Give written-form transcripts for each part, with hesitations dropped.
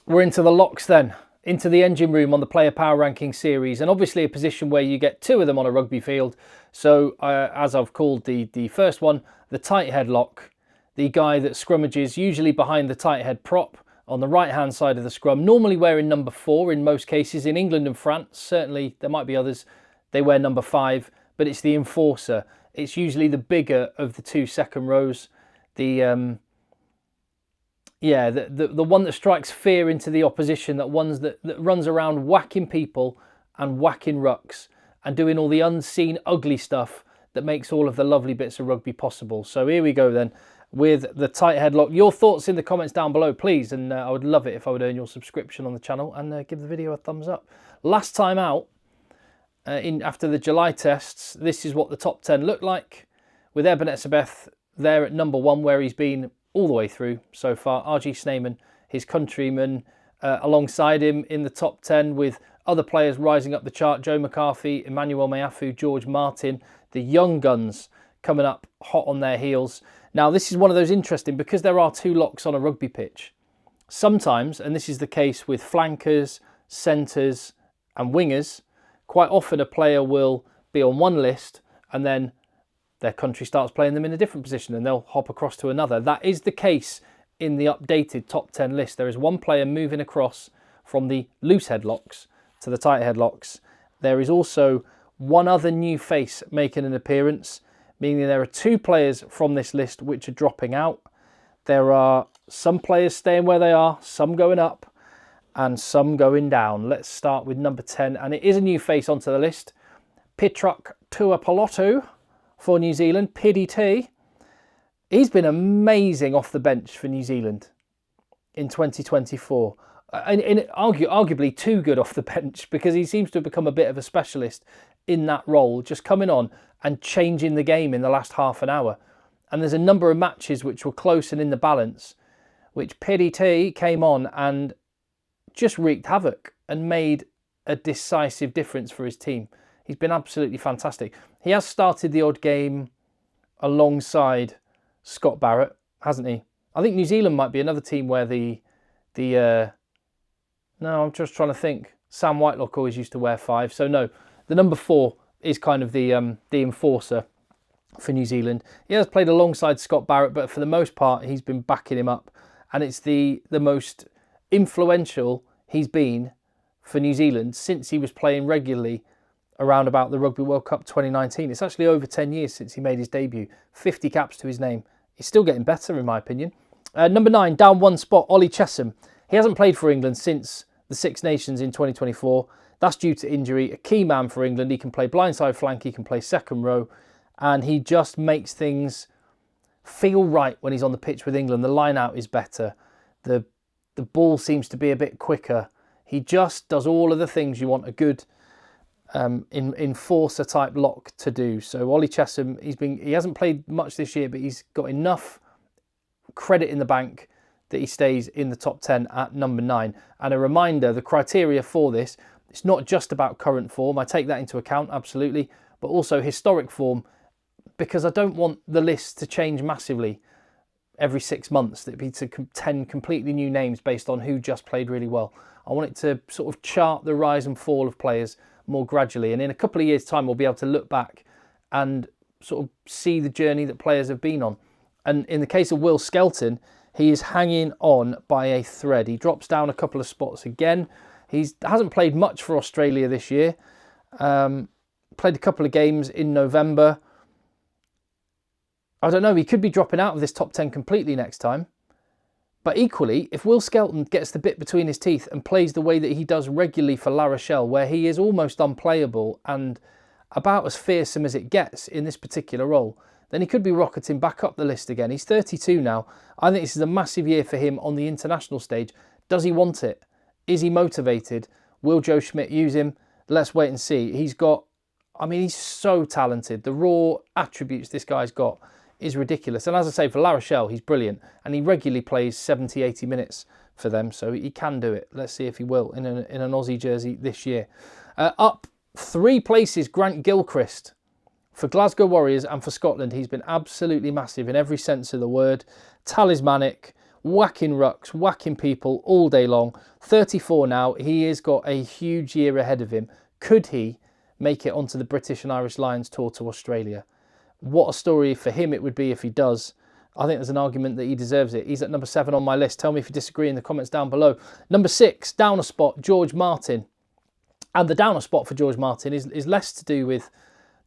We're into the locks then, into the engine room on the player power ranking series, and obviously a position where you get two of them on a rugby field. So as I've called the first one, the tight head lock, the guy that scrummages usually behind the tight head prop on the right hand side of the scrum, normally wearing number 4 in most cases. In England and France, certainly there might be others, they wear number 5, but it's the enforcer. It's usually the bigger of the two second rows, the one that strikes fear into the opposition, that runs around whacking people and whacking rucks and doing all the unseen ugly stuff that makes all of the lovely bits of rugby possible. So here we go then with the tight headlock. Your thoughts in the comments down below, please, and I would love it if I would earn your subscription on the channel and give the video a thumbs up. Last time out, after the July tests, this is what the top 10 looked like, with Eben Etzebeth there at number 1, where he's been all the way through so far. RG Snyman, his countryman, alongside him in the top 10, with other players rising up the chart. Joe McCarthy, Emanuel Mayfu, George Martin, the young guns coming up hot on their heels. Now, this is one of those interesting, because there are two locks on a rugby pitch. Sometimes, and this is the case with flankers, centres and wingers, quite often a player will be on one list and then their country starts playing them in a different position and they'll hop across to another. That is the case in the updated top 10 list. There is one player moving across from the loose headlocks to the tight headlocks. There is also one other new face making an appearance, meaning there are two players from this list which are dropping out. There are some players staying where they are, some going up and some going down. Let's start with number 10, and it is a new face onto the list. Pitruck Tuapolotu for New Zealand, PDT. He's been amazing off the bench for New Zealand in 2024. And arguably too good off the bench, because he seems to have become a bit of a specialist in that role, just coming on and changing the game in the last half an hour. And there's a number of matches which were close and in the balance, which PDT came on and just wreaked havoc and made a decisive difference for his team. He's been absolutely fantastic. He has started the odd game alongside Scott Barrett, hasn't he? I think New Zealand might be another team where no, I'm just trying to think. Sam Whitelock always used to wear 5. So no, the number 4 is kind of the enforcer for New Zealand. He has played alongside Scott Barrett, but for the most part, he's been backing him up. And it's the most influential he's been for New Zealand since he was playing regularly around about the Rugby World Cup 2019. It's actually over 10 years since he made his debut. 50 caps to his name. He's still getting better, in my opinion. Number 9, down one spot, Ole Chessum. He hasn't played for England since the Six Nations in 2024. That's due to injury. A key man for England. He can play blindside flank, he can play second row, and he just makes things feel right when he's on the pitch with England. The line out is better. The ball seems to be a bit quicker. He just does all of the things you want a good enforcer type lock to do. So Ole Chessum, he hasn't played much this year, but he's got enough credit in the bank that he stays in the top 10 at number 9. And a reminder, the criteria for this, it's not just about current form. I take that into account, absolutely, but also historic form, because I don't want the list to change massively every 6 months. It'd be to 10 completely new names based on who just played really well. I want it to sort of chart the rise and fall of players more gradually. And in a couple of years' time, we'll be able to look back and sort of see the journey that players have been on. And in the case of Will Skelton, he is hanging on by a thread. He drops down a couple of spots again. He hasn't played much for Australia this year. Played a couple of games in November. I don't know, he could be dropping out of this top 10 completely next time. But equally, if Will Skelton gets the bit between his teeth and plays the way that he does regularly for La Rochelle, where he is almost unplayable and about as fearsome as it gets in this particular role, then he could be rocketing back up the list again. He's 32 now. I think this is a massive year for him on the international stage. Does he want it? Is he motivated? Will Joe Schmidt use him? Let's wait and see. He's so talented. The raw attributes this guy's got is ridiculous. And as I say, for La Rochelle, he's brilliant. And he regularly plays 70, 80 minutes for them. So he can do it. Let's see if he will in an Aussie jersey this year. Up 3 places, Grant Gilchrist. For Glasgow Warriors and for Scotland, he's been absolutely massive in every sense of the word. Talismanic, whacking rucks, whacking people all day long. 34 now. He has got a huge year ahead of him. Could he make it onto the British and Irish Lions tour to Australia? What a story for him it would be if he does. I think there's an argument that he deserves it. He's at number 7 on my list. Tell me if you disagree in the comments down below. Number 6, downer spot, George Martin. And the downer spot for George Martin is less to do with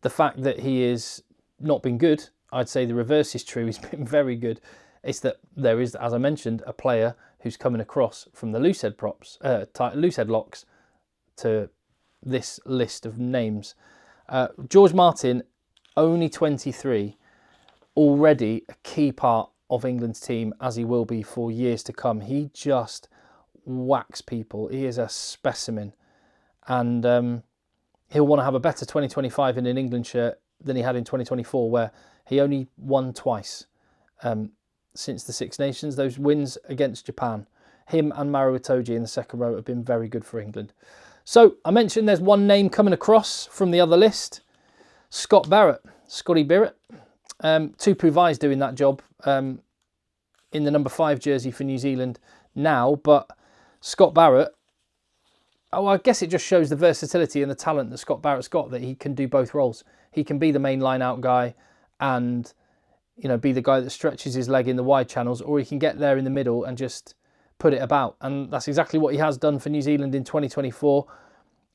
the fact that he has not been good. I'd say the reverse is true. He's been very good. It's that there is, as I mentioned, a player who's coming across from the loosehead loosehead locks to this list of names. George Martin, only 23, already a key part of England's team, as he will be for years to come. He just whacks people. He is a specimen. And he'll want to have a better 2025 in an England shirt than he had in 2024, where he only won twice since the Six Nations. Those wins against Japan. Him and Maro Itoje in the second row have been very good for England. So I mentioned there's one name coming across from the other list. Scott Barrett. Scotty Barrett. Tupu Vai's doing that job in the number 5 jersey for New Zealand now. But Scott Barrett, I guess it just shows the versatility and the talent that Scott Barrett's got, that he can do both roles. He can be the main line-out guy and, you know, be the guy that stretches his leg in the wide channels, or he can get there in the middle and just put it about. And that's exactly what he has done for New Zealand in 2024.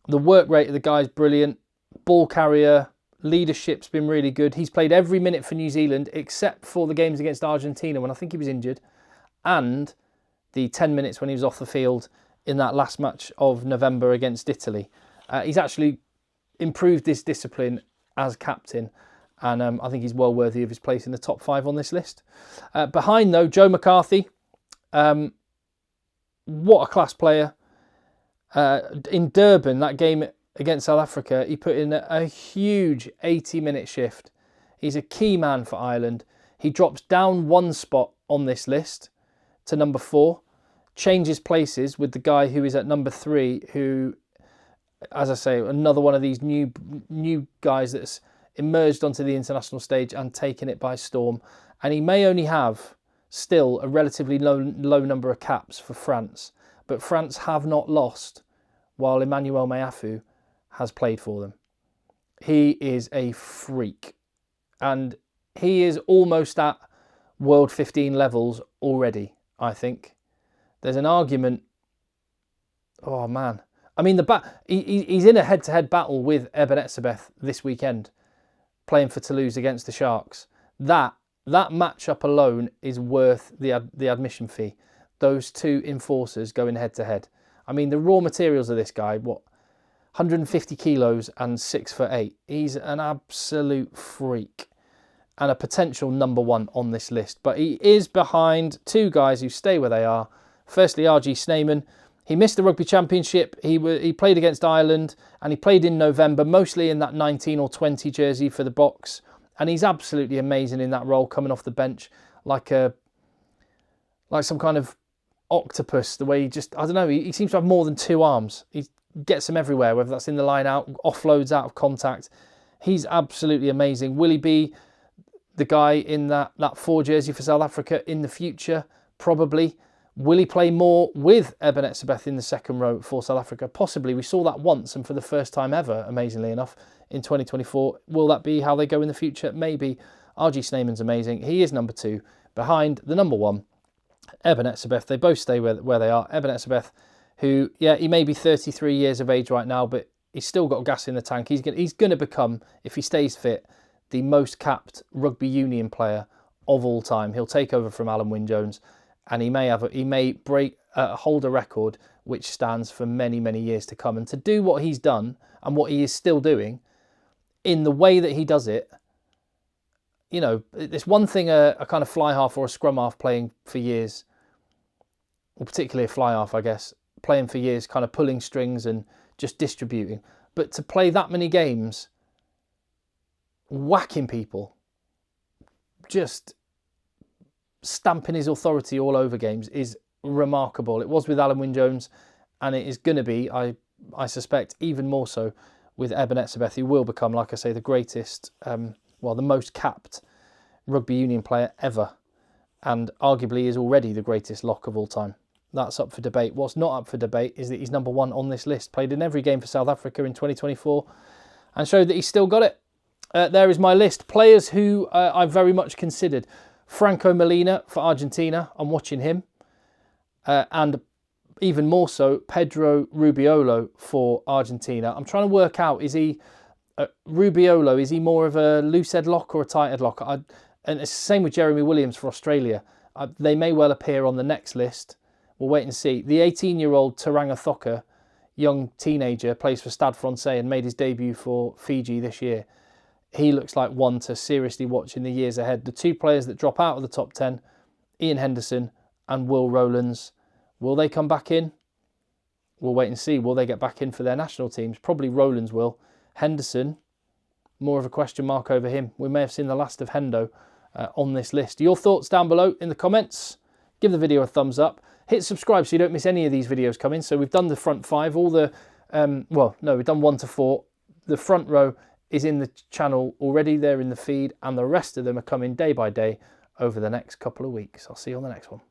The work rate of the guy's brilliant. Ball carrier, leadership's been really good. He's played every minute for New Zealand except for the games against Argentina when I think he was injured, and the 10 minutes when he was off the field in that last match of November against Italy. He's actually improved this discipline as captain, and I think he's well worthy of his place in the top 5 on this list. Behind, though, Joe McCarthy. What a class player. In Durban, that game against South Africa, he put in a huge 80-minute shift. He's a key man for Ireland. He drops down 1 spot on this list to number 4, changes places with the guy who is at number 3, who, as I say, another one of these new guys that's emerged onto the international stage and taken it by storm. And he may only have still a relatively low number of caps for France, but France have not lost while Emanuel Mayfu has played for them. He is a freak, and he is almost at World 15 levels already, I think. There's an argument. Oh, man. I mean, he's in a head-to-head battle with Eben Etzebeth this weekend, playing for Toulouse against the Sharks. That matchup alone is worth the admission fee. Those two enforcers going head-to-head. I mean, the raw materials of this guy, 150 kilos and 6'8". He's an absolute freak and a potential number 1 on this list. But he is behind 2 guys who stay where they are. Firstly, RG Snyman. He missed the Rugby Championship. He played against Ireland, and he played in November, mostly in that 19 or 20 jersey for the Box. And he's absolutely amazing in that role, coming off the bench like some kind of octopus. The way he just, I don't know, he seems to have more than 2 arms. He gets them everywhere, whether that's in the line out, offloads out of contact. He's absolutely amazing. Will he be the guy in that 4 jersey for South Africa in the future? Probably. Will he play more with Eben Etzebeth in the second row for South Africa? Possibly. We saw that once, and for the first time ever, amazingly enough, in 2024. Will that be how they go in the future? Maybe. RG Snyman's amazing. He is number 2, behind the number 1, Eben Etzebeth. They both stay where they are. Eben Etzebeth, who, yeah, he may be 33 years of age right now, but he's still got gas in the tank. He's going to become, if he stays fit, the most capped rugby union player of all time. He'll take over from Alan Wynne-Jones, and he may hold a record which stands for many, many years to come. And to do what he's done and what he is still doing in the way that he does it, you know, it's one thing a kind of fly half or a scrum half playing for years, or particularly a fly half, I guess, playing for years, kind of pulling strings and just distributing. But to play that many games, whacking people, just stamping his authority all over games is remarkable. It was with Alan Wynne-Jones, and it is going to be, I suspect, even more so with Eben Etzebeth, who will become, like I say, the greatest, the most capped rugby union player ever. and arguably is already the greatest lock of all time. That's up for debate. What's not up for debate is that he's number 1 on this list. Played in every game for South Africa in 2024 and showed that he's still got it. There is my list. Players who I've very much considered. Franco Molina for Argentina. I'm watching him. And even more so, Pedro Rubiolo for Argentina. I'm trying to work out, is he... Rubiolo, is he more of a loose-head lock or a tight-head lock? And it's the same with Jeremy Williams for Australia. They may well appear on the next list. We'll wait and see. The 18-year-old Taranga Thoka, young teenager, plays for Stade Francais and made his debut for Fiji this year. He looks like one to seriously watch in the years ahead. The 2 players that drop out of the top 10, Ian Henderson and Will Rowlands. Will they come back in? We'll wait and see. Will they get back in for their national teams? Probably Rowlands will. Henderson, more of a question mark over him. We may have seen the last of Hendo on this list. Your thoughts down below in the comments. Give the video a thumbs up. Hit subscribe so you don't miss any of these videos coming. So we've done the front 5. All the, we've done 1 to 4. The front row is in the channel already. They're in the feed. And the rest of them are coming day by day over the next couple of weeks. I'll see you on the next one.